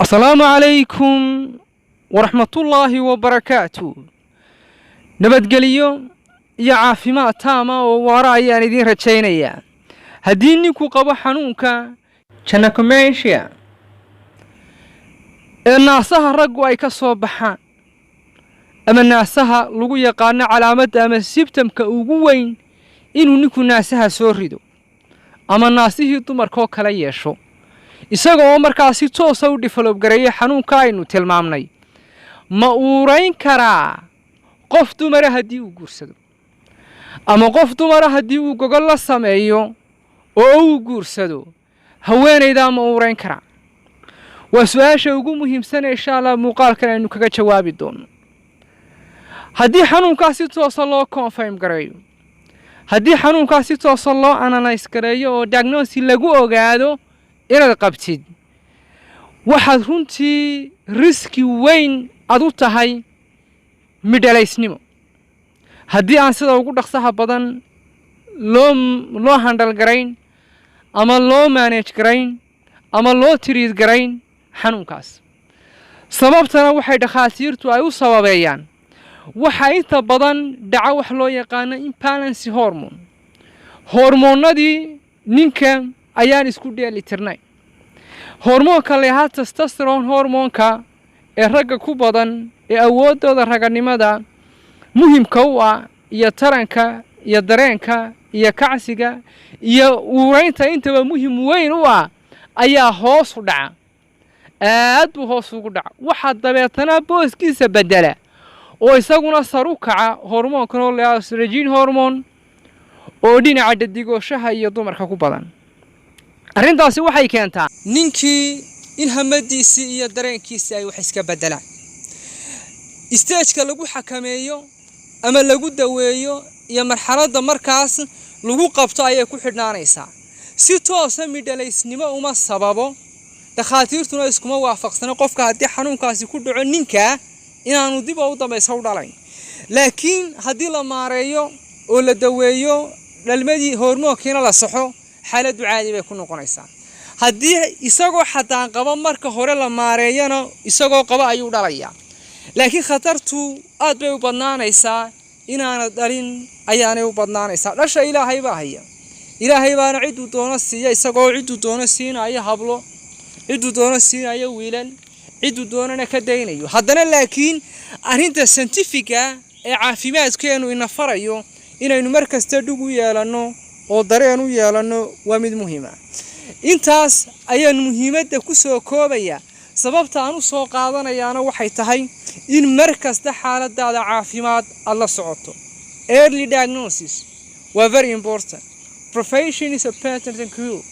السلام عليكم ورحمة الله وبركاته. نبدقليو يا عافيمات تاما وورايا ندين رجينيا هدينيكو قبا حنونكا جنكم ماشيا الناسها رقوا اي كسو بحان اما الناسها لغو يقانا علامة اما السيبتم كأوغوين إنو نيكو ناسها سوريدو اما الناسيه دمركو كلا يشو isagoo markaasi toos u develop gareeyay xanuunka aynu tilmaamnay ma uurayn karaa qof dumar hadii uu guursado ama qof dumar hadii uu gogol la sameeyo oo uu guursado haweeneyda ma uurayn karaa waa su'aasha ugu muhiimsan insha Allah muuqaalkan aynu kaga jawaabi doono hadii xanuunkaasi toos loo confirm gareeyo hadii xanuunkaasi toos loo analyze gareeyo oo diagnosis lagu ogaado inaad qabtid waxaad runtii riski weyn aad u tahay midhalaysnimo haddii aan sida ugu dhaqsaha badan loo handle garayn ama loo manage garayn ama loo treat garayn xanuunkaas sababtana waxay dhakhaatiirtu ay u sababeeyaan waxa inta badan dhaca wax loo yaqaan imbalance hormone hormoonadii ninka ayaan isku dheelitirnay hormoonka leeyahay testosterone hormoonka ee ragga ku badan ee awoodooda raganimada muhiimka u ah iyo taranka iyo dareenka iyo kacsiga iyo uuraynta intaba muhiim weyn u ah ayaa hoos u dhaca aad buu hoos ugu dhaca waxa dabeetana booskiisa bedela oo isaguna saru kaca hormoonka oo leeyahay estrogen hormone oo dhinaca dhadigooshada iyo dumarka ku badan arrintaasi waxay keentaa ninkii in hamadiisi iyo dareenkiisa ay wax iska bedelaan stage-ka lagu xakameeyo ama lagu daweeyo iyo marxaladda markaas lagu qabto ayay ku xidhnaanaysaa si toos ah midhalaysnimo uma sababo dhakhaatiirtuna iskuma waafaqsana qofka haddii xanuunkaasi ku dhaco ninka inaanu dib u dambayso u dhalayn laakiin haddii la maareeyo oo la daweeyo dhalmadii hormoonkiina la saxo xaalad caadi bay ku noqonaysaa haddii isagoo xataan qaba marka hore la maareeyana isagoo qaba ayuu dhalayaa laakiin khatartu aad bay u badnaanaysaa inaana dhalin ayaanay u badnaanaysaa dhasha ilaahay baa haya ilaahay baana ciduu doono siiya isagoo ciduu doono siinaya hablo ciduu doono siinaya wiilal ciduu doonana ka daynayo haddana laakiin arrinta scientifica ee caafimaadkeenu ina farayo inaynu markasta dhug u yeelano oo dareen u yeelano waa mid muhiim ah intaas ayaan muhiimadda ku soo koobaya sababta aan u soo qaadanayaana waxay tahay in markasta xaaladaada caafimaad aad la socoto early diagnosis waa very important prevention is a better than cure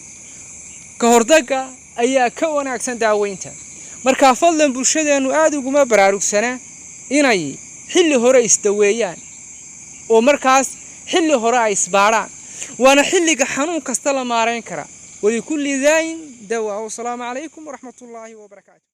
ka hortagga ayaa ka wanaagsan daaweynta marka fadlan bulshadeenu aad uguma baraarugsana inay xilli hore isdaweeyaan oo markaas xilli hore ay isbaaraan وانا حلق حنون كستلا مارين كرا ولكل ذاين دواء والسلام عليكم ورحمة الله وبركاته.